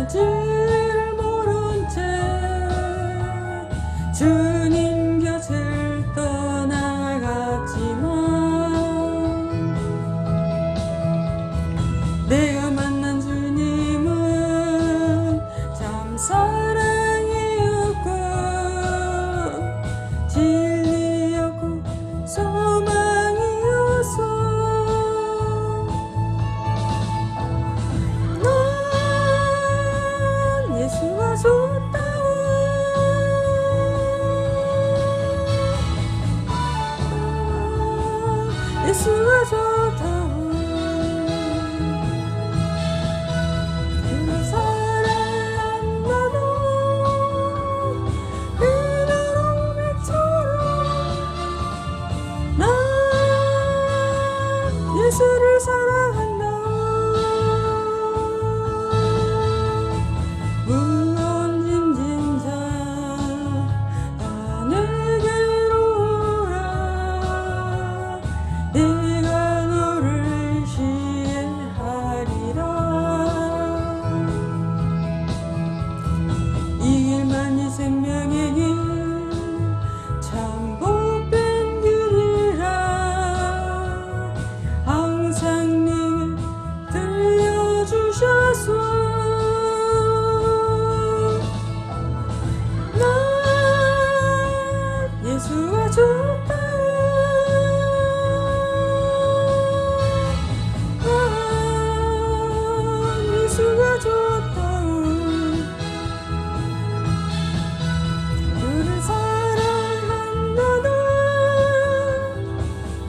만날지를 모른 채 주님 곁을 떠나갔지만 내가 만난 주님은 참 사랑이었고 진리였고 소망이었어. 난 예수가 좋다고 예수가 좋다고 그를 사랑한다고 그대로 외쳐라. 난 예수를 사랑한다. 무거운 짐진 자 다 내게로 오라. 내가 너를 시해하리라. 이 길만이 생명의 길 참 복된 길이라. 항상 내게 들려주셨소. 난 예수가 좋다고 난 예수가 좋다고 그를 사랑한다고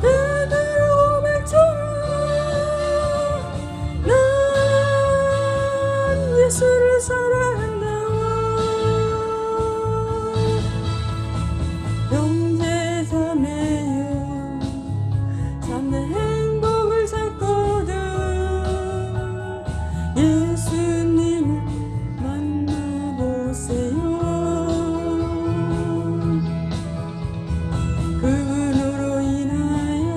그대로 외쳐라. 난 예수를 사랑한다고. 형제자매여 참된 행복을 찾거든 예수님을 만나보세요. 그분으로 인하여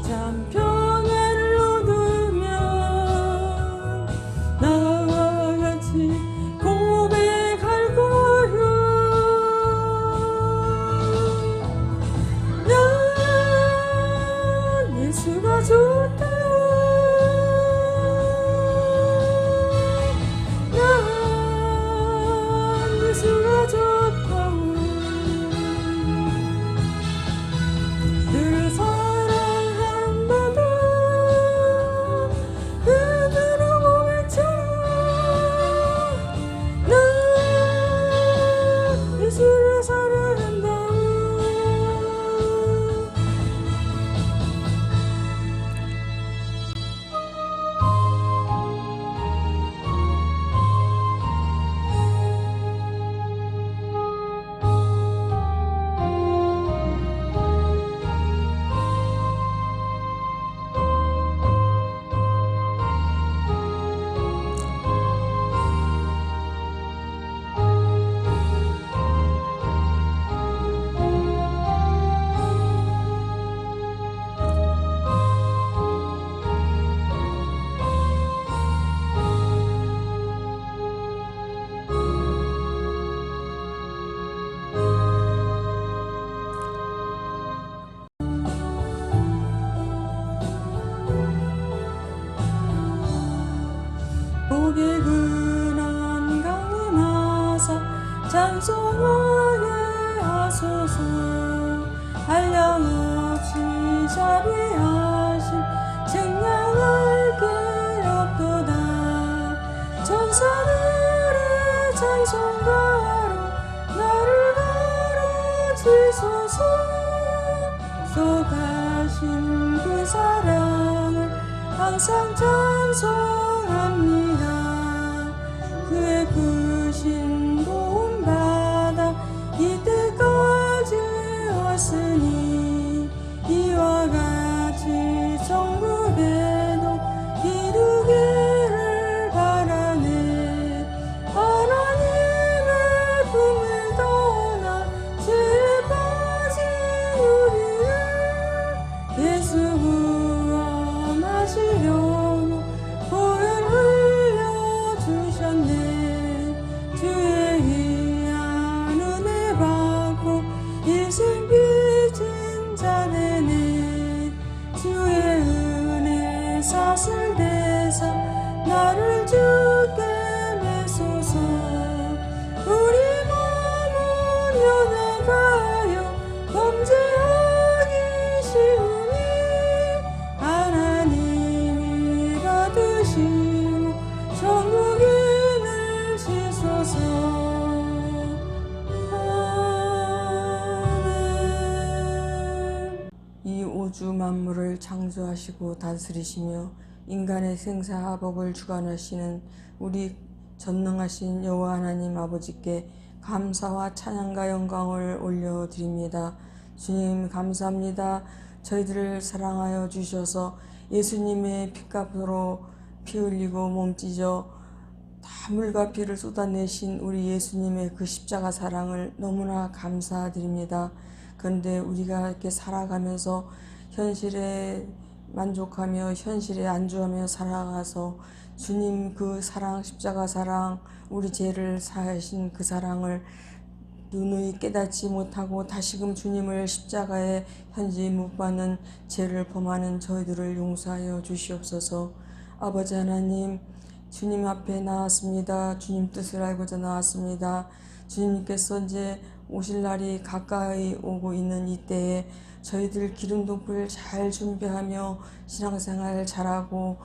참 평안을 얻으며 나와 같이 고백할 거요. 난 예수가 좋다고 난 예수가 좋다고 그를 사랑한다고 그대로 외쳐라. 난 예수를 사랑한다고. 복의 근원 강이 나서 찬송하게 하소서. 한량없이 자비하신 증량할 게 없도다. 천사들의 찬송가로 나를 가르치소서. 속하신 그 사랑을 항상 찬송합니다. 그의 크신 도움받아 이때까지 왔으니 이와 같이 천국에도 이루기를 바라네. 하나님의 품을 떠나 죄에 빠진 우리를 예수 구원하시려고 보혈 흘려 삿을 대사 나를 주께 메소서. 우리 몸은 연약하여 범죄하기 쉬우니 하나님이 받으시고 천국에 넣으시소서. 아멘. 이 우주 만물을 창조하시고 다스리시며 인간의 생사화복을 주관하시는 우리 전능하신 여호와 하나님 아버지께 감사와 찬양과 영광을 올려드립니다. 주님 감사합니다. 저희들을 사랑하여 주셔서 예수님의 피값으로 피 흘리고 몸 찢어 다 물과 피를 쏟아내신 우리 예수님의 그 십자가 사랑을 너무나 감사드립니다. 그런데 우리가 이렇게 살아가면서 현실에 만족하며 현실에 안주하며 살아가서 주님 그 사랑, 십자가 사랑, 우리 죄를 사하신 그 사랑을 누누이 깨닫지 못하고 다시금 주님을 십자가에 현지 못 박는 죄를 범하는 저희들을 용서하여 주시옵소서. 아버지 하나님, 주님 앞에 나왔습니다. 주님 뜻을 알고자 나왔습니다. 주님께서 이제 오실 날이 가까이 오고 있는 이때에 저희들 기름동풀 잘 준비하며 신앙생활 잘하고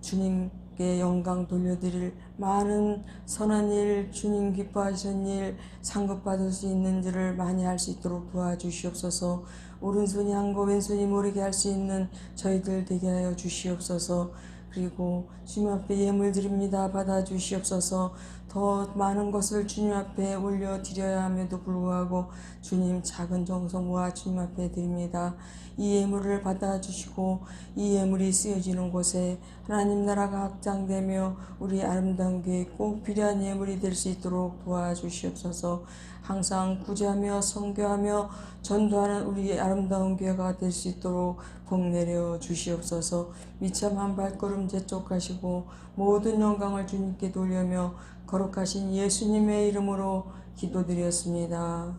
주님께 영광 돌려드릴 많은 선한 일, 주님 기뻐하시는 일, 상급받을 수 있는 일을 많이 할 수 있도록 도와주시옵소서. 오른손이 한 거 왼손이 모르게 할 수 있는 저희들 되게 하여 주시옵소서. 그리고 주님 앞에 예물 드립니다. 받아주시옵소서. 더 많은 것을 주님 앞에 올려드려야 함에도 불구하고 주님 작은 정성 모아 주님 앞에 드립니다. 이 예물을 받아주시고 이 예물이 쓰여지는 곳에 하나님 나라가 확장되며 우리 아름다운 교회에 꼭 필요한 예물이 될 수 있도록 도와주시옵소서. 항상 구제하며 선교하며 전도하는 우리 아름다운 교회가 될 수 있도록 복 내려 주시옵소서. 미참한 발걸음 재촉하시고 모든 영광을 주님께 돌려며 거룩하신 예수님의 이름으로 기도드렸습니다.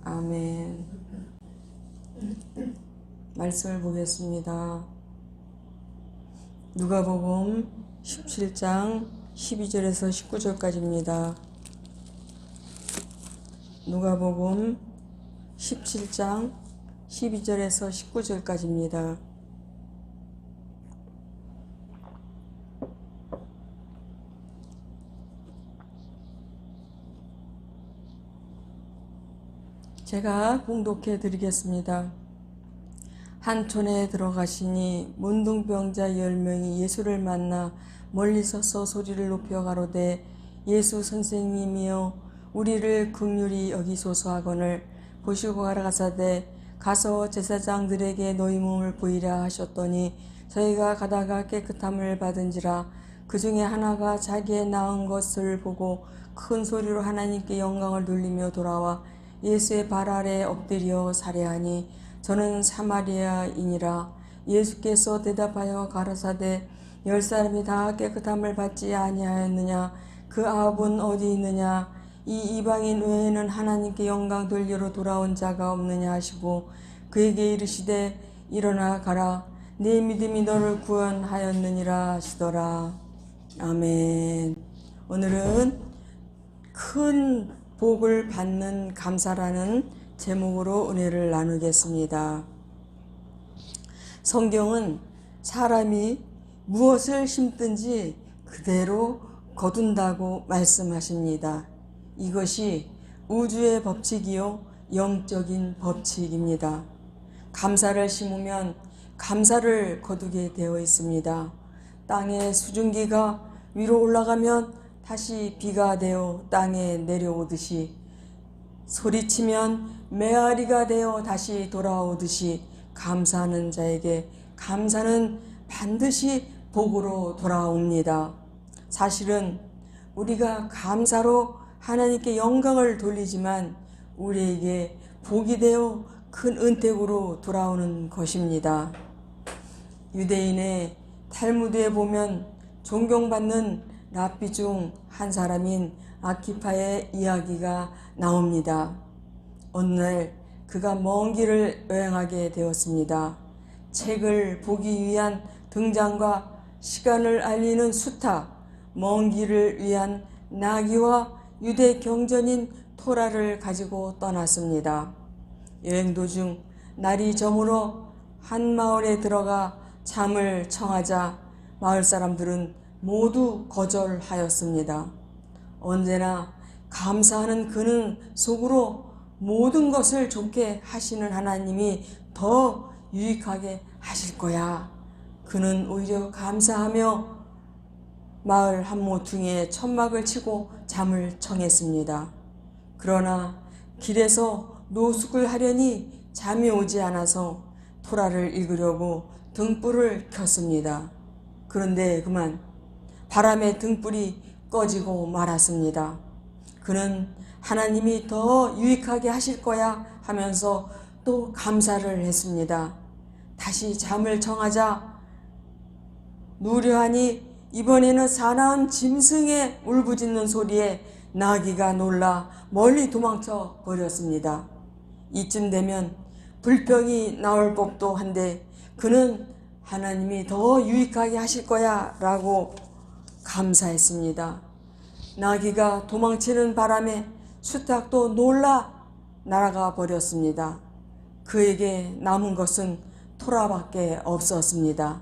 아멘. 말씀을 보겠습니다. 누가복음 17장 12절에서 19절까지입니다. 누가복음 17장 12절에서 19절까지입니다. 제가 봉독해 드리겠습니다. 한 촌에 들어가시니 문둥병자 10명이 예수를 만나 멀리 서서 소리를 높여 가로되 예수 선생님이여 우리를 긍휼히 여기소서 하거늘 보시고 가라가사대 가서 제사장들에게 너희 몸을 보이라 하셨더니 저희가 가다가 깨끗함을 받은지라. 그 중에 하나가 자기의 나은 것을 보고 큰 소리로 하나님께 영광을 돌리며 돌아와 예수의 발 아래 엎드려 살해하니 저는 사마리아인이라. 예수께서 대답하여 가라사대 10사람이 다 깨끗함을 받지 아니하였느냐? 그 9은 어디 있느냐? 이 이방인 외에는 하나님께 영광 돌리러 돌아온 자가 없느냐 하시고 그에게 이르시되 일어나 가라. 네 믿음이 너를 구원하였느니라 하시더라. 아멘. 오늘은 큰 복을 받는 감사라는 제목으로 은혜를 나누겠습니다. 성경은 사람이 무엇을 심든지 그대로 거둔다고 말씀하십니다. 이것이 우주의 법칙이요 영적인 법칙입니다. 감사를 심으면 감사를 거두게 되어 있습니다. 땅의 수증기가 위로 올라가면 다시 비가 되어 땅에 내려오듯이 소리치면 메아리가 되어 다시 돌아오듯이 감사하는 자에게 감사는 반드시 복으로 돌아옵니다. 사실은 우리가 감사로 하나님께 영광을 돌리지만 우리에게 복이 되어 큰 은택으로 돌아오는 것입니다. 유대인의 탈무드에 보면 존경받는 랍비 중 한 사람인 아키파의 이야기가 나옵니다. 어느 날 그가 먼 길을 여행하게 되었습니다. 책을 보기 위한 등장과 시간을 알리는 수탉, 먼 길을 위한 나귀와 유대 경전인 토라를 가지고 떠났습니다. 여행 도중 날이 저물어 한 마을에 들어가 잠을 청하자 마을 사람들은 모두 거절하였습니다. 언제나 감사하는 그는 속으로 모든 것을 좋게 하시는 하나님이 더 유익하게 하실 거야. 그는 오히려 감사하며 마을 한 모퉁이에 천막을 치고 잠을 청했습니다. 그러나 길에서 노숙을 하려니 잠이 오지 않아서 토라를 읽으려고 등불을 켰습니다. 그런데 그만 바람에 등불이 꺼지고 말았습니다. 그는 하나님이 더 유익하게 하실 거야 하면서 또 감사를 했습니다. 다시 잠을 청하자 누려하니 이번에는 사나운 짐승의 울부짖는 소리에 나귀가 놀라 멀리 도망쳐 버렸습니다. 이쯤 되면 불평이 나올 법도 한데 그는 하나님이 더 유익하게 하실 거야 라고 감사했습니다. 나귀가 도망치는 바람에 수탉도 놀라 날아가 버렸습니다. 그에게 남은 것은 토라밖에 없었습니다.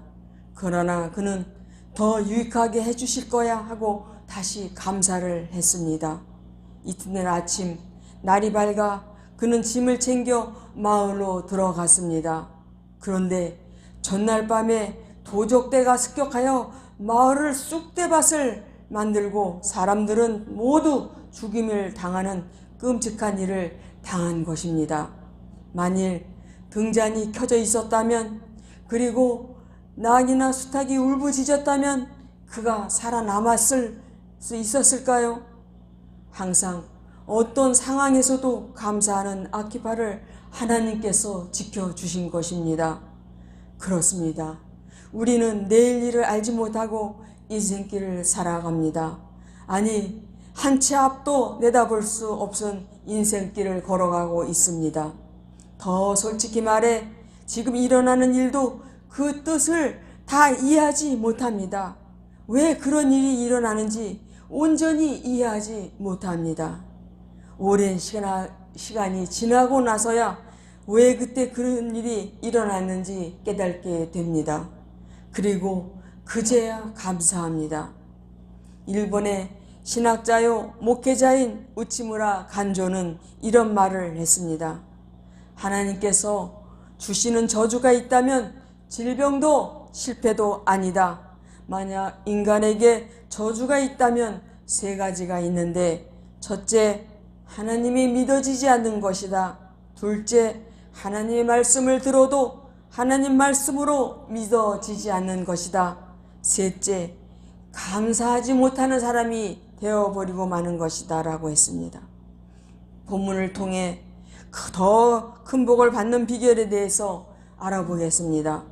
그러나 그는 더 유익하게 해주실 거야 하고 다시 감사를 했습니다. 이튿날 아침 날이 밝아 그는 짐을 챙겨 마을로 들어갔습니다. 그런데 전날 밤에 도적대가 습격하여 마을을 쑥대밭을 만들고 사람들은 모두 죽임을 당하는 끔찍한 일을 당한 것입니다. 만일 등잔이 켜져 있었다면 그리고 나귀나 수탉이 울부짖었다면 그가 살아남았을 수 있었을까요? 항상 어떤 상황에서도 감사하는 아키파를 하나님께서 지켜주신 것입니다. 그렇습니다. 우리는 내일 일을 알지 못하고 인생길을 살아갑니다. 아니, 한 치 앞도 내다볼 수 없은 인생길을 걸어가고 있습니다. 더 솔직히 말해 지금 일어나는 일도 그 뜻을 다 이해하지 못합니다. 왜 그런 일이 일어나는지 온전히 이해하지 못합니다. 오랜 시간이 지나고 나서야 왜 그때 그런 일이 일어났는지 깨닫게 됩니다. 그리고 그제야 감사합니다. 일본의 신학자요 목회자인 우치무라 간조는 이런 말을 했습니다. 하나님께서 주시는 저주가 있다면 질병도 실패도 아니다. 만약 인간에게 저주가 있다면 세 가지가 있는데, 첫째, 하나님이 믿어지지 않는 것이다. 둘째, 하나님의 말씀을 들어도 하나님 말씀으로 믿어지지 않는 것이다. 셋째, 감사하지 못하는 사람이 되어버리고 마는 것이다 라고 했습니다. 본문을 통해 더 큰 복을 받는 비결에 대해서 알아보겠습니다.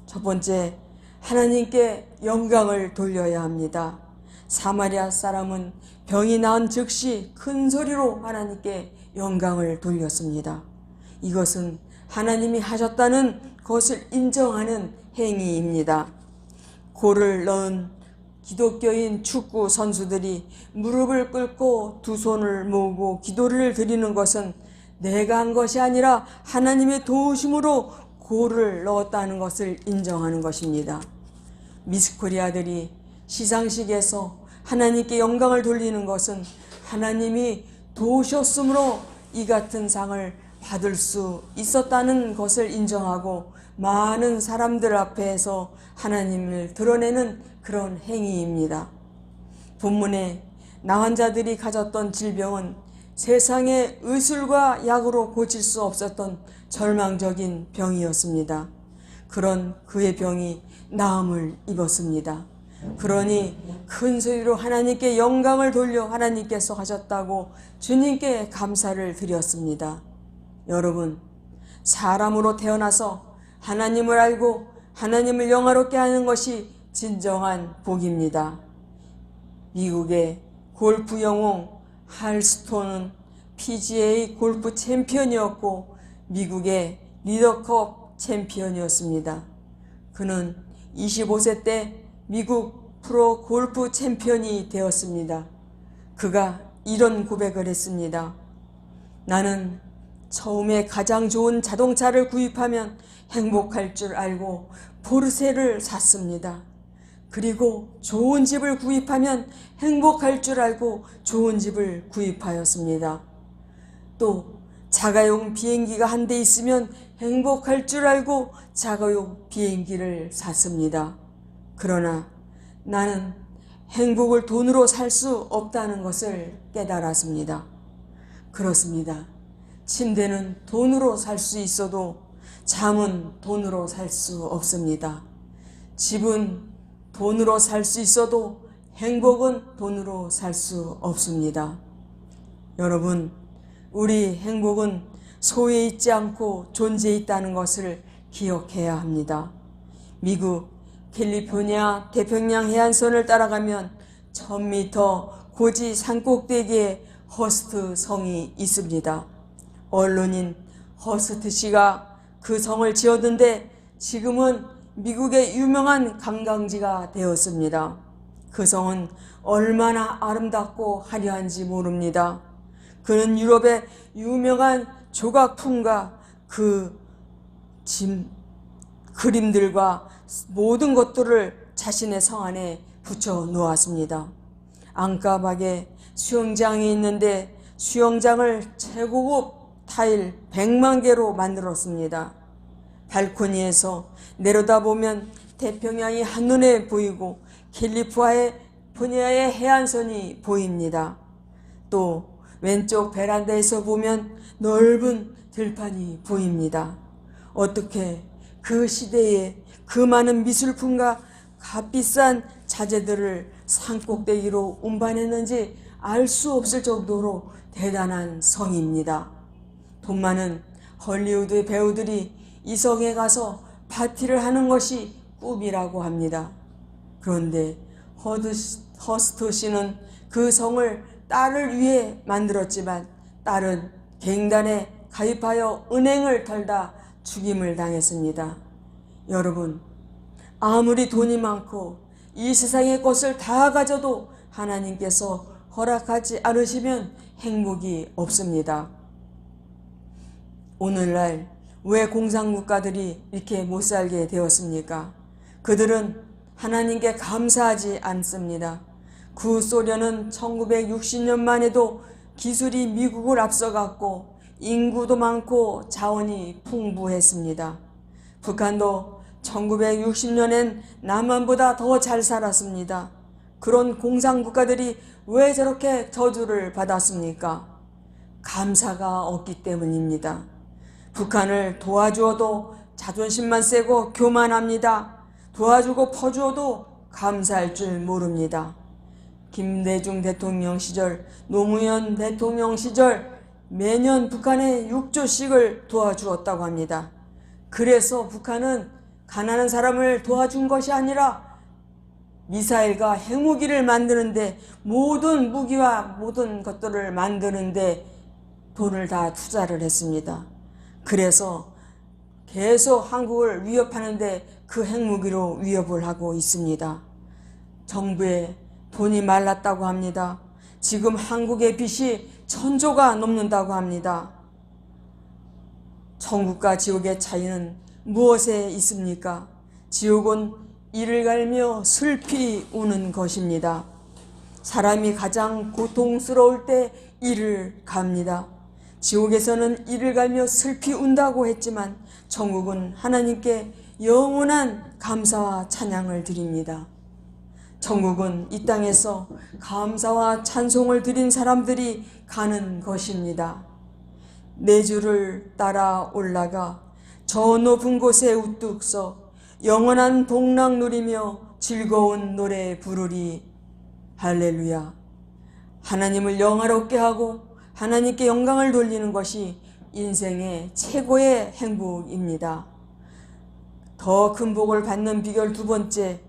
첫 번째, 하나님께 영광을 돌려야 합니다. 사마리아 사람은 병이 나은 즉시 큰 소리로 하나님께 영광을 돌렸습니다. 이것은 하나님이 하셨다는 것을 인정하는 행위입니다. 골을 넣은 기독교인 축구 선수들이 무릎을 꿇고 두 손을 모으고 기도를 드리는 것은 내가 한 것이 아니라 하나님의 도우심으로 골을 넣었다는 것을 인정하는 것입니다. 미스코리아들이 시상식에서 하나님께 영광을 돌리는 것은 하나님이 도우셨으므로 이 같은 상을 받을 수 있었다는 것을 인정하고 많은 사람들 앞에서 하나님을 드러내는 그런 행위입니다. 본문에 나은 자들이 가졌던 질병은 세상의 의술과 약으로 고칠 수 없었던 절망적인 병이었습니다. 그런 그의 병이 나음을 입었습니다. 그러니 큰 소리로 하나님께 영광을 돌려 하나님께서 하셨다고 주님께 감사를 드렸습니다. 여러분, 사람으로 태어나서 하나님을 알고 하나님을 영화롭게 하는 것이 진정한 복입니다. 미국의 골프 영웅 할 스톤은 PGA 골프 챔피언이었고 미국의 리더컵 챔피언이었습니다. 그는 25세 때 미국 프로 골프 챔피언이 되었습니다. 그가 이런 고백을 했습니다. 나는 처음에 가장 좋은 자동차를 구입하면 행복할 줄 알고 포르쉐를 샀습니다. 그리고 좋은 집을 구입하면 행복할 줄 알고 좋은 집을 구입하였습니다. 또 자가용 비행기가 한 대 있으면 행복할 줄 알고 자가용 비행기를 샀습니다. 그러나 나는 행복을 돈으로 살 수 없다는 것을 깨달았습니다. 그렇습니다. 침대는 돈으로 살 수 있어도 잠은 돈으로 살 수 없습니다. 집은 돈으로 살 수 있어도 행복은 돈으로 살 수 없습니다. 여러분, 우리 행복은 소에 있지 않고 존재에 있다는 것을 기억해야 합니다. 미국 캘리포니아 태평양 해안선을 따라가면 1000m 고지 산꼭대기에 허스트 성이 있습니다. 언론인 허스트 씨가 그 성을 지었는데 지금은 미국의 유명한 관광지가 되었습니다. 그 성은 얼마나 아름답고 화려한지 모릅니다. 그는 유럽의 유명한 조각품과 그 그림들과 모든 것들을 자신의 성 안에 붙여 놓았습니다. 안가박에 수영장이 있는데 수영장을 최고급 타일 100만 개로 만들었습니다. 발코니에서 내려다보면 태평양이 한눈에 보이고 캘리포니아의 해안선이 보입니다. 또 왼쪽 베란다에서 보면 넓은 들판이 보입니다. 어떻게 그 시대에 그 많은 미술품과 값비싼 자재들을 산꼭대기로 운반했는지 알 수 없을 정도로 대단한 성입니다. 돈 많은 헐리우드 배우들이 이 성에 가서 파티를 하는 것이 꿈이라고 합니다. 그런데 허스트 씨는 그 성을 딸을 위해 만들었지만 딸은 갱단에 가입하여 은행을 털다 죽임을 당했습니다. 여러분, 아무리 돈이 많고 이 세상의 것을 다 가져도 하나님께서 허락하지 않으시면 행복이 없습니다. 오늘날 왜 공산국가들이 이렇게 못 살게 되었습니까? 그들은 하나님께 감사하지 않습니다. 구소련은 1960년만 해도 기술이 미국을 앞서갔고 인구도 많고 자원이 풍부했습니다. 북한도 1960년엔 남한보다 더 잘 살았습니다. 그런 공산국가들이 왜 저렇게 저주를 받았습니까? 감사가 없기 때문입니다. 북한을 도와주어도 자존심만 세고 교만합니다. 도와주고 퍼주어도 감사할 줄 모릅니다. 김대중 대통령 시절, 노무현 대통령 시절 매년 북한에 6조씩을 도와주었다고 합니다. 그래서 북한은 가난한 사람을 도와준 것이 아니라 미사일과 핵무기를 만드는데 모든 무기와 모든 것들을 만드는데 돈을 다 투자를 했습니다. 그래서 계속 한국을 위협하는데 그 핵무기로 위협을 하고 있습니다. 정부의 돈이 말랐다고 합니다. 지금 한국의 빚이 1000조가 넘는다고 합니다. 천국과 지옥의 차이는 무엇에 있습니까? 지옥은 이를 갈며 슬피 우는 것입니다. 사람이 가장 고통스러울 때 이를 갑니다. 지옥에서는 이를 갈며 슬피 운다고 했지만 천국은 하나님께 영원한 감사와 찬양을 드립니다. 천국은 이 땅에서 감사와 찬송을 드린 사람들이 가는 것입니다. 내 주를 따라 올라가 저 높은 곳에 우뚝 서 영원한 복락 누리며 즐거운 노래 부르리. 할렐루야. 하나님을 영화롭게 하고 하나님께 영광을 돌리는 것이 인생의 최고의 행복입니다. 더 큰 복을 받는 비결 두 번째,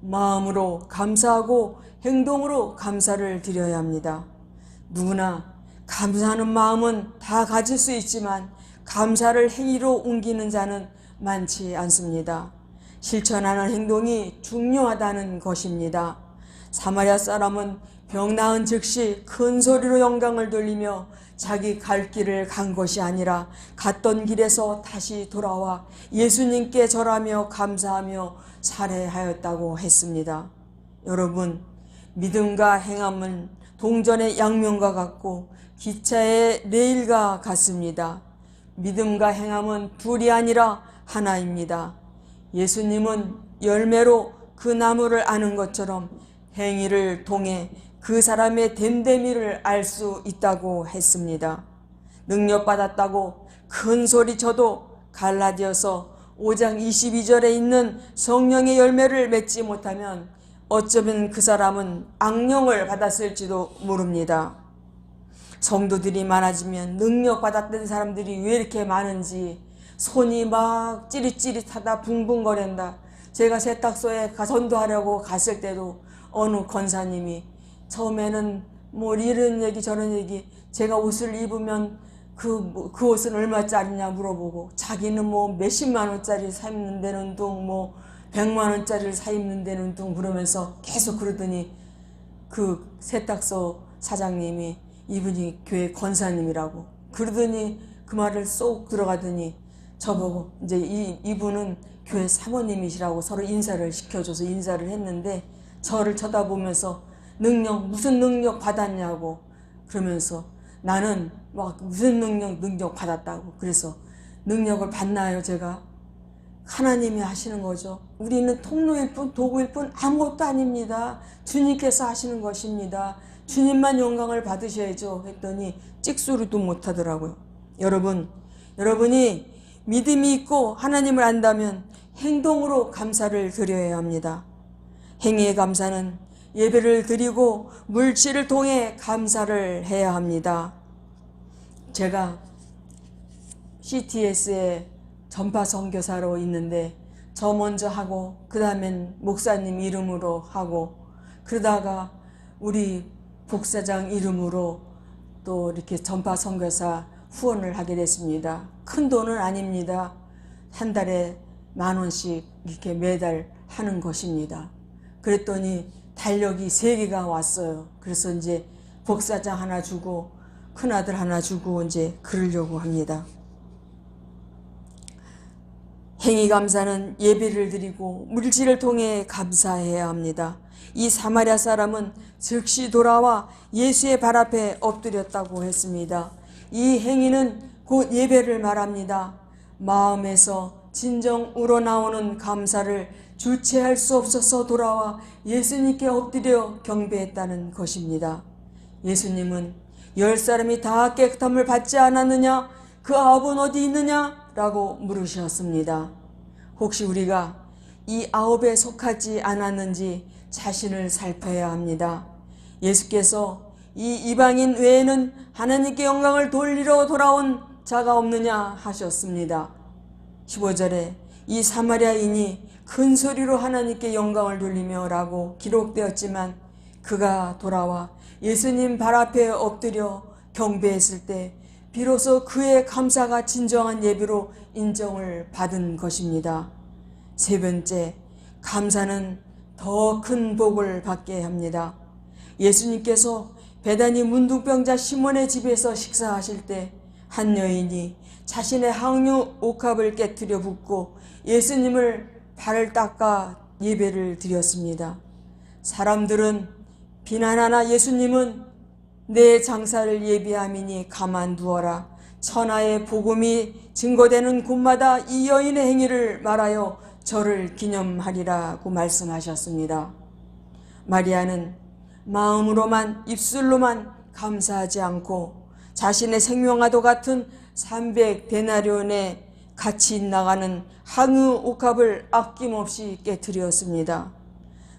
마음으로 감사하고 행동으로 감사를 드려야 합니다. 누구나 감사하는 마음은 다 가질 수 있지만 감사를 행위로 옮기는 자는 많지 않습니다. 실천하는 행동이 중요하다는 것입니다. 사마리아 사람은 병 나은 즉시 큰 소리로 영광을 돌리며 자기 갈 길을 간 것이 아니라 갔던 길에서 다시 돌아와 예수님께 절하며 감사하며 살해하였다고 했습니다. 여러분, 믿음과 행함은 동전의 양면과 같고 기차의 레일과 같습니다. 믿음과 행함은 둘이 아니라 하나입니다. 예수님은 열매로 그 나무를 아는 것처럼 행위를 통해 그 사람의 됨됨이를 알 수 있다고 했습니다. 능력받았다고 큰 소리 쳐도 갈라디아서 5장 22절에 있는 성령의 열매를 맺지 못하면 어쩌면 그 사람은 악령을 받았을지도 모릅니다. 성도들이 많아지면 능력받았던 사람들이 왜 이렇게 많은지 손이 막 찌릿찌릿하다 붕붕거린다. 제가 세탁소에 전도하려고 갔을 때도 어느 권사님이 처음에는 뭐 이런 얘기 저런 얘기, 제가 옷을 입으면 그 옷은 얼마짜리냐 물어보고 자기는 뭐 몇십만 원짜리 사 입는 데는 둥 뭐 100만 원짜리를 사 입는 데는 둥 그러면서 계속 그러더니 그 세탁소 사장님이 이분이 교회 권사님이라고 그러더니 그 말을 쏙 들어가더니 저보고 이제 이분은 교회 사모님이시라고 서로 인사를 시켜줘서 인사를 했는데 저를 쳐다보면서 무슨 능력 받았냐고 그러면서 나는 막 무슨 능력 받았다고. 그래서 능력을 받나요? 제가 하나님이 하시는 거죠. 우리는 통로일 뿐 도구일 뿐 아무것도 아닙니다. 주님께서 하시는 것입니다. 주님만 영광을 받으셔야죠 했더니 찍소리도 못하더라고요. 여러분이 믿음이 있고 하나님을 안다면 행동으로 감사를 드려야 합니다. 행위의 감사는 예배를 드리고 물질을 통해 감사를 해야 합니다. 제가 CTS에 전파 선교사로 있는데 저 먼저 하고 그 다음엔 목사님 이름으로 하고 그러다가 우리 복사장 이름으로 또 이렇게 전파 선교사 후원을 하게 됐습니다. 큰 돈은 아닙니다. 한 달에 10,000원씩 이렇게 매달 하는 것입니다. 그랬더니 달력이 3개가 왔어요. 그래서 이제 복사장 하나 주고 큰아들 하나 주고 이제 그러려고 합니다. 행위 감사는 예배를 드리고 물질을 통해 감사해야 합니다. 이 사마리아 사람은 즉시 돌아와 예수의 발 앞에 엎드렸다고 했습니다. 이 행위는 곧 예배를 말합니다. 마음에서 진정 우러나오는 감사를 주체할 수 없어서 돌아와 예수님께 엎드려 경배했다는 것입니다. 예수님은 10사람이 다 깨끗함을 받지 않았느냐? 그 9은 어디 있느냐? 라고 물으셨습니다. 혹시 우리가 이 9에 속하지 않았는지 자신을 살펴야 합니다. 예수께서 이 이방인 외에는 하나님께 영광을 돌리러 돌아온 자가 없느냐 하셨습니다. 15절에 이 사마리아인이 큰 소리로 하나님께 영광을 돌리며 라고 기록되었지만 그가 돌아와 예수님 발 앞에 엎드려 경배했을 때 비로소 그의 감사가 진정한 예배로 인정을 받은 것입니다. 세 번째, 감사는 더 큰 복을 받게 합니다. 예수님께서 베다니 문둥병자 시몬의 집에서 식사하실 때 한 여인이 자신의 항유 옥합을 깨뜨려 붓고 예수님을 발을 닦아 예배를 드렸습니다. 사람들은 비난하나 예수님은 내 장사를 예비함이니 가만두어라. 천하의 복음이 증거되는 곳마다 이 여인의 행위를 말하여 저를 기념하리라고 말씀하셨습니다. 마리아는 마음으로만 입술로만 감사하지 않고 자신의 생명과도 같은 300데나리온의 가치 나가는 항유 옥합을 아낌없이 깨뜨렸습니다.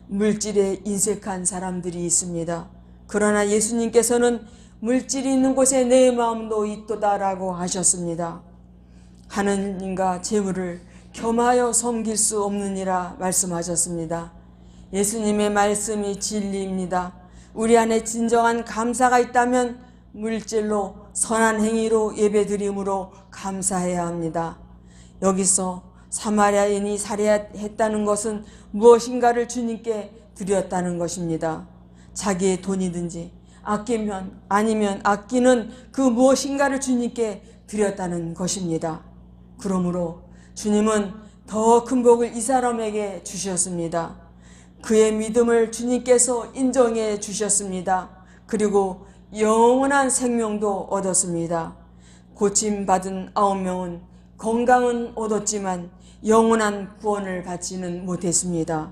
물질에 인색한 사람들이 있습니다. 그러나 예수님께서는 물질이 있는 곳에 내 마음도 있도다라고 하셨습니다. 하느님과 재물을 겸하여 섬길 수 없느니라 말씀하셨습니다. 예수님의 말씀이 진리입니다. 우리 안에 진정한 감사가 있다면 물질로 선한 행위로 예배드림으로 감사해야 합니다. 여기서 사마리아인이 살해했다는 것은 무엇인가를 주님께 드렸다는 것입니다. 자기의 돈이든지 아끼면 아니면 아끼는 그 무엇인가를 주님께 드렸다는 것입니다. 그러므로 주님은 더 큰 복을 이 사람에게 주셨습니다. 그의 믿음을 주님께서 인정해 주셨습니다. 그리고 영원한 생명도 얻었습니다. 고침받은 9명은 건강은 얻었지만 영원한 구원을 받지는 못했습니다.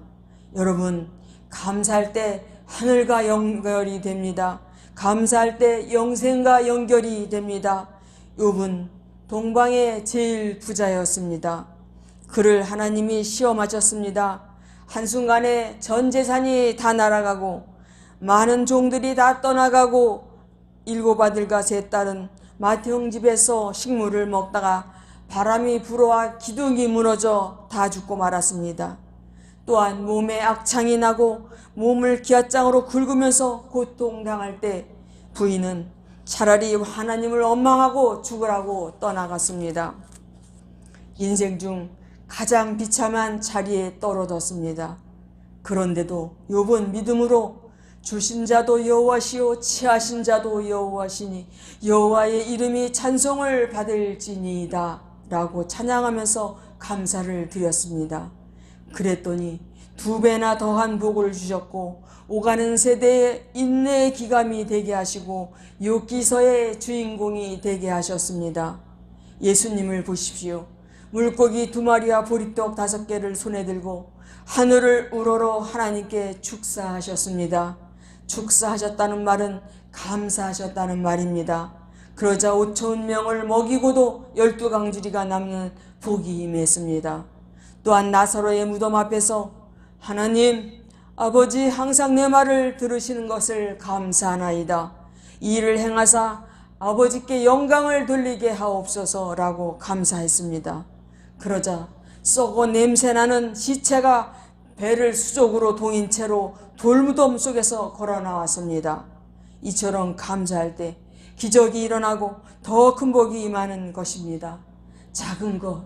여러분, 감사할 때 하늘과 연결이 됩니다. 감사할 때 영생과 연결이 됩니다. 욥은 동방의 제일 부자였습니다. 그를 하나님이 시험하셨습니다. 한순간에 전 재산이 다 날아가고 많은 종들이 다 떠나가고 7 아들과 3 딸은 맏형 집에서 식물을 먹다가 바람이 불어와 기둥이 무너져 다 죽고 말았습니다. 또한 몸에 악창이 나고 몸을 기앗장으로 긁으면서 고통당할 때 부인은 차라리 하나님을 원망하고 죽으라고 떠나갔습니다. 인생 중 가장 비참한 자리에 떨어졌습니다. 그런데도 욥은 믿음으로 주신 자도 여호와시요 취하신 자도 여호와시니 여호와의 이름이 찬송을 받을지니이다 라고 찬양하면서 감사를 드렸습니다. 그랬더니 2배나 더한 복을 주셨고 오가는 세대에 인내의 기감이 되게 하시고 욥기서의 주인공이 되게 하셨습니다. 예수님을 보십시오. 물고기 2마리와 보리떡 5개를 손에 들고 하늘을 우러러 하나님께 축사하셨습니다. 축사하셨다는 말은 감사하셨다는 말입니다. 그러자 5,000명을 먹이고도 12강주리가 남는 복이 임했습니다. 또한 나사로의 무덤 앞에서 하나님 아버지 항상 내 말을 들으시는 것을 감사하나이다. 이 일을 행하사 아버지께 영광을 돌리게 하옵소서라고 감사했습니다. 그러자 썩어 냄새나는 시체가 배를 수족으로 동인 채로 돌무덤 속에서 걸어 나왔습니다. 이처럼 감사할 때 기적이 일어나고 더 큰 복이 임하는 것입니다. 작은 것,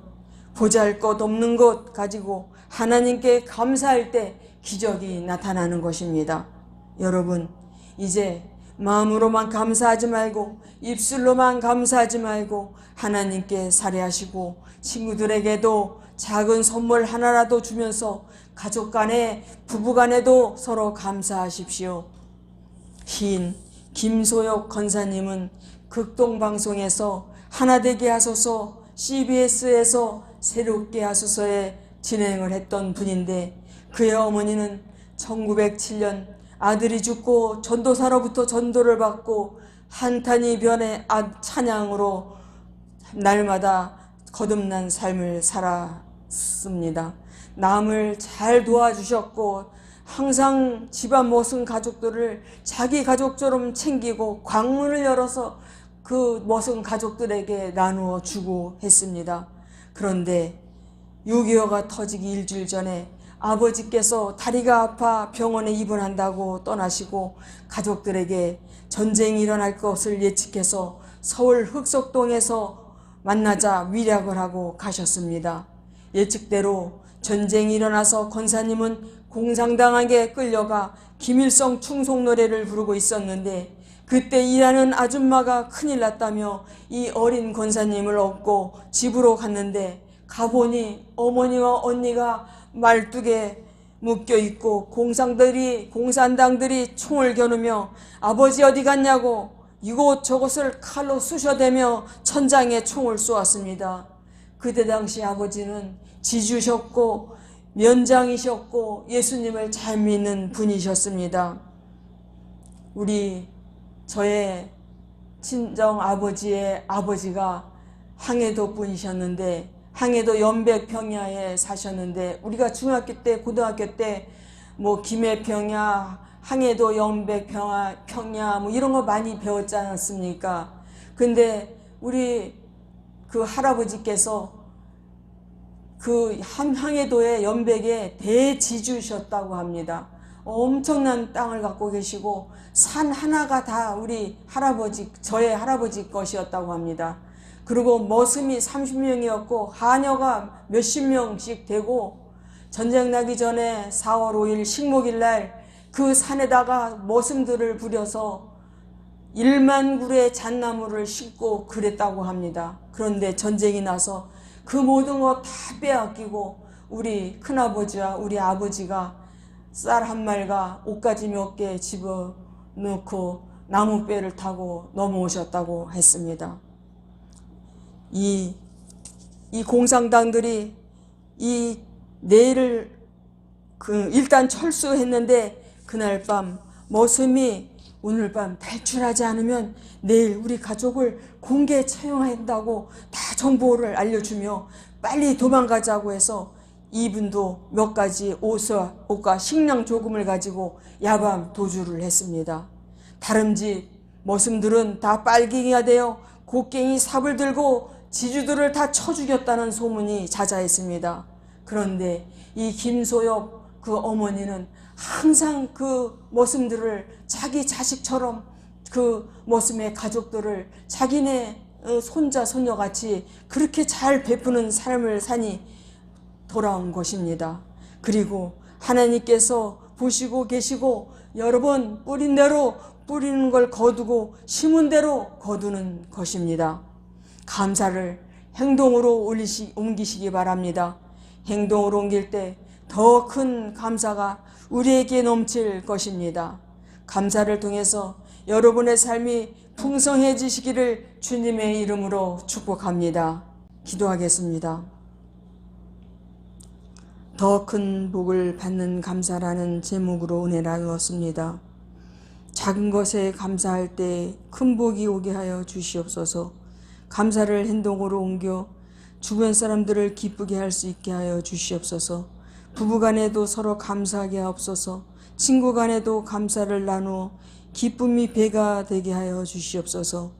보잘것 없는 것 가지고 하나님께 감사할 때 기적이 나타나는 것입니다. 여러분, 이제 마음으로만 감사하지 말고 입술로만 감사하지 말고 하나님께 살해하시고 친구들에게도 작은 선물 하나라도 주면서 가족 간에 부부 간에도 서로 감사하십시오. 시인 김소혁 권사님은 극동방송에서 하나되게 하소서 CBS에서 새롭게 하소서에 진행을 했던 분인데 그의 어머니는 1907년 아들이 죽고 전도사로부터 전도를 받고 한탄이 변해 찬양으로 날마다 거듭난 삶을 살았습니다. 남을 잘 도와주셨고 항상 집안 모든 가족들을 자기 가족처럼 챙기고 광문을 열어서 그 모든 가족들에게 나누어 주고 했습니다. 그런데 6.25가 터지기 일주일 전에 아버지께서 다리가 아파 병원에 입원한다고 떠나시고 가족들에게 전쟁이 일어날 것을 예측해서 서울 흑석동에서 만나자 위략을 하고 가셨습니다. 예측대로 전쟁이 일어나서 권사님은 공상당하게 끌려가 김일성 충성 노래를 부르고 있었는데 그때 일하는 아줌마가 큰일 났다며 이 어린 권사님을 업고 집으로 갔는데 가보니 어머니와 언니가 말뚝에 묶여있고 공산당들이 총을 겨누며 아버지 어디 갔냐고 이곳저곳을 칼로 쑤셔대며 천장에 총을 쏘았습니다. 그때 당시 아버지는 지주셨고 면장이셨고 예수님을 잘 믿는 분이셨습니다. 저의 친정 아버지의 아버지가 항해도 분이셨는데 항해도 연백평야에 사셨는데 우리가 중학교 때 고등학교 때 김해평야 항해도 연백평야 이런 거 많이 배웠지 않았습니까? 근데 우리 그 할아버지께서 그 항해도의 연백에 대지주셨다고 합니다. 엄청난 땅을 갖고 계시고 산 하나가 다 저의 할아버지 것이었다고 합니다. 그리고 머슴이 30명이었고 하녀가 몇십 명씩 되고, 전쟁 나기 전에 4월 5일 식목일 날 그 산에다가 머슴들을 부려서 1만 굴의 잣나무를 심고 그랬다고 합니다. 그런데 전쟁이 나서 그 모든 거 다 빼앗기고 우리 큰아버지와 우리 아버지가 쌀 한 말과 옷가지 몇 개 집어넣고 나무배를 타고 넘어오셨다고 했습니다. 이 공산당들이 이 내일을 일단 철수했는데, 그날 밤 머슴이 오늘 밤 탈출하지 않으면 내일 우리 가족을 공개 처형한다고 다 정보를 알려주며 빨리 도망가자고 해서 이분도 몇 가지 옷과 식량 조금을 가지고 야밤 도주를 했습니다. 다른 집 머슴들은 다 빨갱이가 되어 곡괭이 삽을 들고 지주들을 다 쳐 죽였다는 소문이 자자했습니다. 그런데 이 김소엽 그 어머니는 항상 그 머슴들을 자기 자식처럼, 그 머슴의 가족들을 자기네 손자 손녀같이 그렇게 잘 베푸는 삶을 사니 돌아온 것입니다. 그리고 하나님께서 보시고 계시고 여러 번 뿌린 대로 뿌리는 걸 거두고 심은 대로 거두는 것입니다. 감사를 행동으로 옮기시기 바랍니다. 행동으로 옮길 때 더 큰 감사가 우리에게 넘칠 것입니다. 감사를 통해서 여러분의 삶이 풍성해지시기를 주님의 이름으로 축복합니다. 기도하겠습니다. 더 큰 복을 받는 감사라는 제목으로 은혜를 나누었습니다. 작은 것에 감사할 때 큰 복이 오게 하여 주시옵소서. 감사를 행동으로 옮겨 주변 사람들을 기쁘게 할 수 있게 하여 주시옵소서. 부부간에도 서로 감사하게 하옵소서. 친구간에도 감사를 나누어 기쁨이 배가 되게 하여 주시옵소서.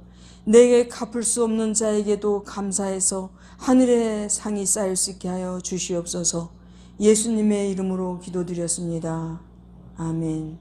내게 갚을 수 없는 자에게도 감사해서 하늘의 상이 쌓일 수 있게 하여 주시옵소서. 예수님의 이름으로 기도드렸습니다. 아멘.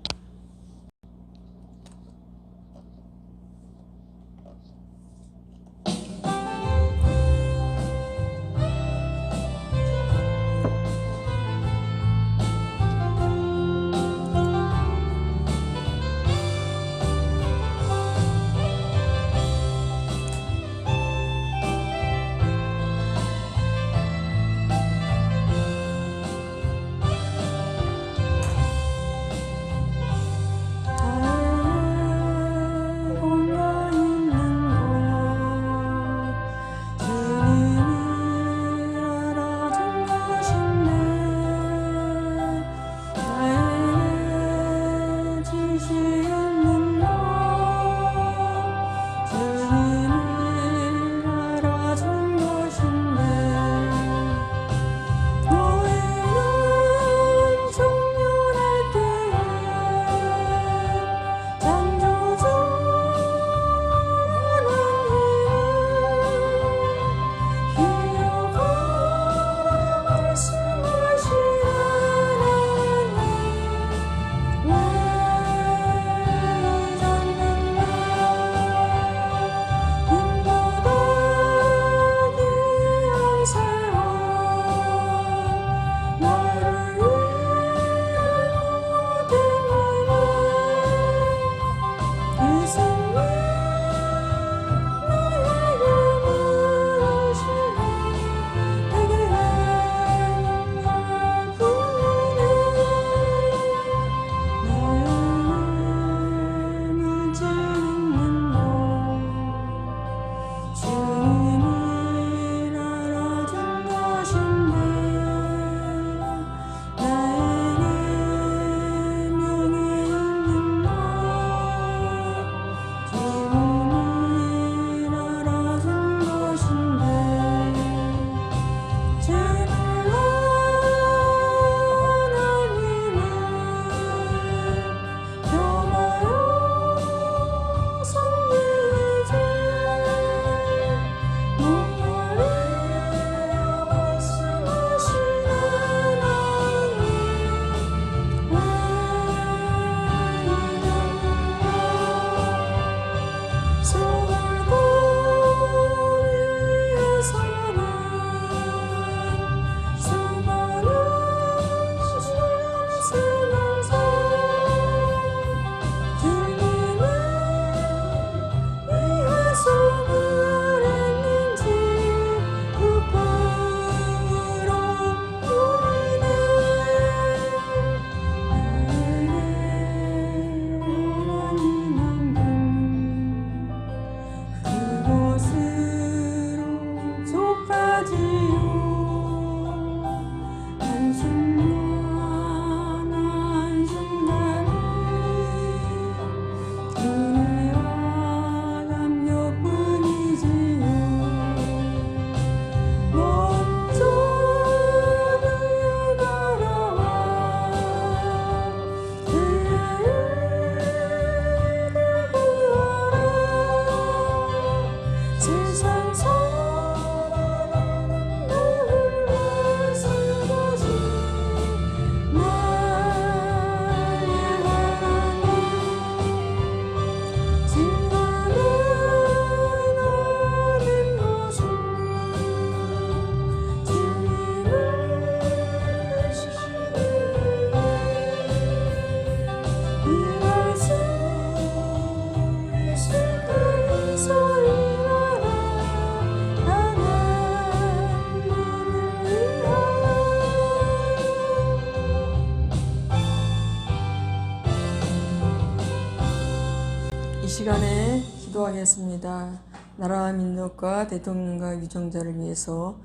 시간에 기도하겠습니다. 나라와 민족과 대통령과 유정자를 위해서,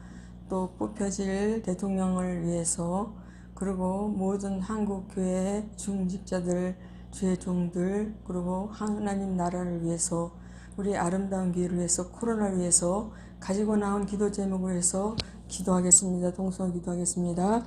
또 뽑혀질 대통령을 위해서, 그리고 모든 한국 교회 중직자들, 주의 종들, 그리고 하나님 나라를 위해서, 우리 아름다운 교회를 위해서, 코로나를 위해서 가지고 나온 기도 제목을 위해서 기도하겠습니다. 동성 기도하겠습니다.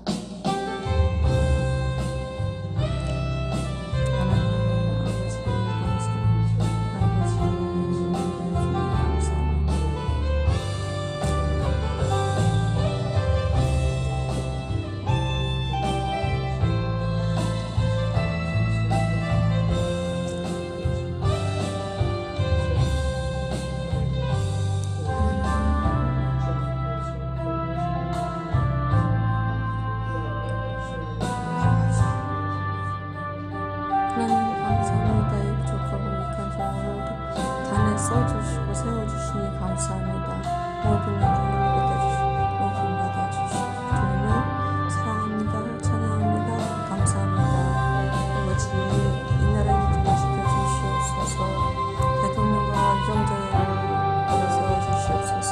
하나님 감사합니다. 이 부족하고 미약한 자녀를 단에 써주시고 세워주시니 감사합니다. 모든 영광을 받아주시고 높임 받아주시고 주님을 사랑합니다. 찬양합니다. 감사합니다. 아버지 이 나라를 인정시켜 주시옵소서. 대통령과 유정자를 받아서 주시옵소서.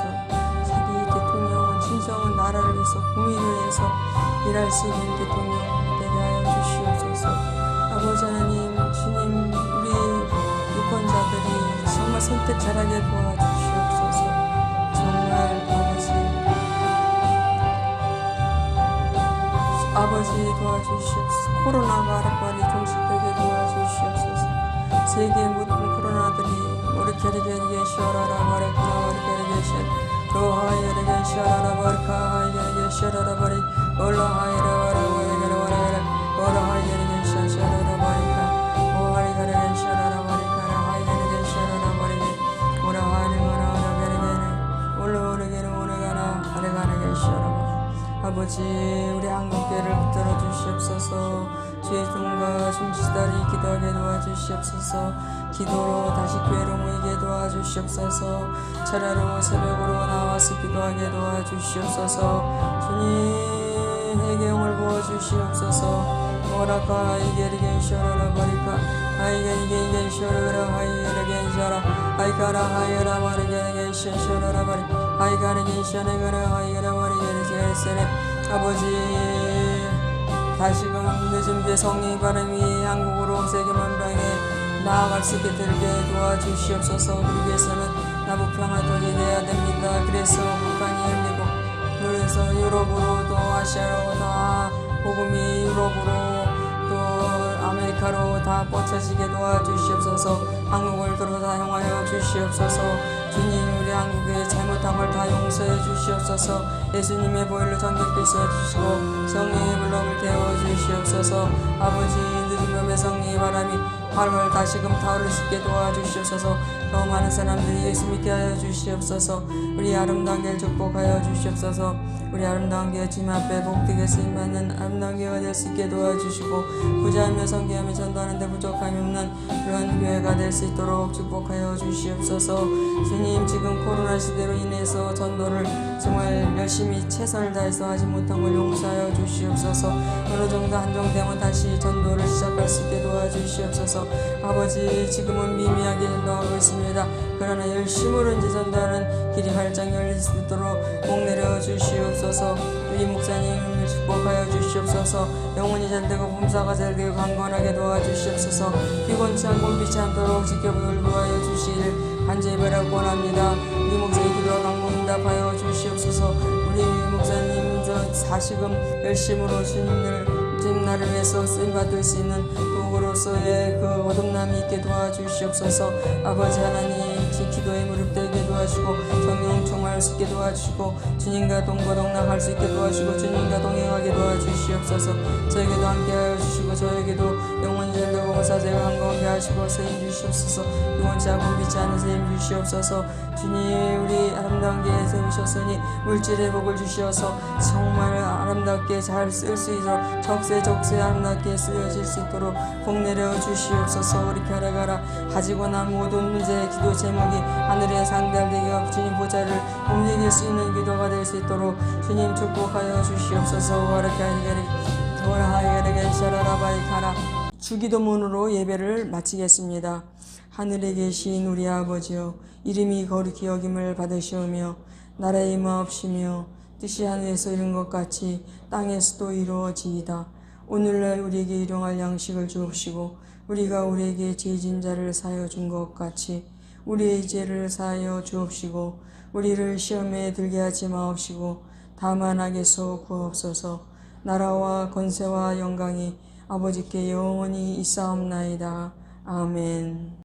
자기 대통령은 진정한 나라를 위해서 국민을 위해서 일할 수 있는 대통령 되게 하여 주시옵소서. 아버지 하나님, 주님, 우리 유권자들이 정말 선택 잘하게 도와주시옵소서. 정말 아버지 도와주시옵소서. 코로나가 빨리 종식되게 도와주시옵소서. 세계 모든 코로나들이 우리 게르게르게 쉬어라라 바라카 우리 게르게르게 로하이게르게 쉬어라라 바라카 하이게르게 쉬어라라 바리 올라하이라 바라바이게르바라바라 올라하이게르게 쉬어라라 바리카 오하이게르게 쉬어라라 바리카라 하이게르게 쉬어라라 바리게 오라하이게르 게르게르 올라오르게르 오르가라 아래가르게 쉬어라라. 아버지 우리 한국교회를 붙들어 주시옵소서. 주의 종과 중지자들이 기도하게 도와주시옵소서. 기도로 다시 교회로 모이게 도와주시옵소서. 철야로 새벽으로 나와서 기도하게 도와주시옵소서. 주님 해경을 부어주시옵소서. 오라카 이게르겐 쇼라라 바리카 아이게르겐 쇼라라 하이게르겐 쇼라 아이카라 하이라 마르게르겐 쇼라라 바리 아이가르겐 쇼네가라 하이게라 마르게르 세레. 아버지 다시금 늦은 게 성령의 바람이 한국으로 세계 만방에 나아갈 수 있게 되게 도와주시옵소서. 우리 위해서는 남북평화통이 돼야 됩니다. 그래서 북한이 열리고 그래서 유럽으로 또 아시아로 다 복음이 유럽으로 또 아메리카로 다 뻗쳐지게 도와주시옵소서. 한국을 들어 사용하여 주시옵소서. 주님 우리 한국에 잘못한 걸 다 용서해 주시옵소서. 예수님의 보혈로 정결케 씻어주시고 성령의 물러을 태워 주시옵소서. 아버지 늦은 밤에 성령의 바람이 활활 다시금 타오를 수 있게 도와주시옵소서. 더 많은 사람들이 예수 믿게 하여 주시옵소서. 우리 아름다운 교회를 축복하여 주시옵소서. 우리 아름다운 교회 주님 앞에 복되게 쓰임받는 아름다운 교회가 될 수 있게 도와주시고 부자하며 선교하며 전도하는 데 부족함이 없는 그런 교회가 될 수 있도록 축복하여 주시옵소서. 주님 지금 코로나 시대로 인해서 전도를 정말 열심히 최선을 다해서 하지 못한 걸 용서하여 주시옵소서. 어느 정도 한정되면 다시 전도를 시작할 수 있게 도와주시옵소서. 아버지 지금은 미미하게 전도하고 있습니다. 그러나 열심으로 이제 전도하는 길이 활짝 열릴 수 있도록 목내려 주시옵소서. 우리 목사님을 축복하여 주시옵소서. 영혼이 잘되고 범사가 잘되고 강건하게 도와주시옵소서. 피곤치 않고 빛치 않도록 지켜보도록 하여 주시기를 간절히 바라고 원합니다. 우리 목사님 기도와 간구응답하여 주시옵소서. 우리 목사님 다시금 열심으로 주님 나를 위해서 쓰임받을 수 있는 도구로서의 그 어둠남이 있게 도와주시옵소서. 아버지 하나님 기도에 무릎되게 도와주시고 성령 충만할 수 있게 도와주시고 주님과 동거동락할 수 있게 도와주시고 주님과 동행하게 도와주시옵소서. 저에게도 함께하여 주시고 저에게도 영원히 잘되고 보사제가 한가운데 하시고 세임 주시옵소서. 영원치 않고 빛지 않은 세임 주시옵소서. 주님 우리 아름다운 교회 세우셨으니 물질의 복을 주시어서 정말 아름답게 잘 쓸 수 있도록 적세적세 아름답게 쓰여질 수 있도록 복내려 주시옵소서. 우리 가라가라 가지고 난 모든 문제의 기도 제목이 하늘에 상달되게 주님 보좌를 움직일 수 있는 기도가 될 수 있도록 주님 축복하여 주시옵소서. 주기도문으로 예배를 마치겠습니다. 하늘에 계신 우리 아버지여, 이름이 거룩히 여김을 받으시오며 나라의 임하옵시며 뜻이 하늘에서 이룬 것 같이 땅에서도 이루어지이다. 오늘날 우리에게 일용할 양식을 주옵시고 우리가 우리에게 죄진 자를 사하여 준 것 같이 우리의 죄를 사하여 주옵시고 우리를 시험에 들게 하지 마옵시고 다만 악에서 구하옵소서. 나라와 권세와 영광이 아버지께 영원히 있사옵나이다. 아멘.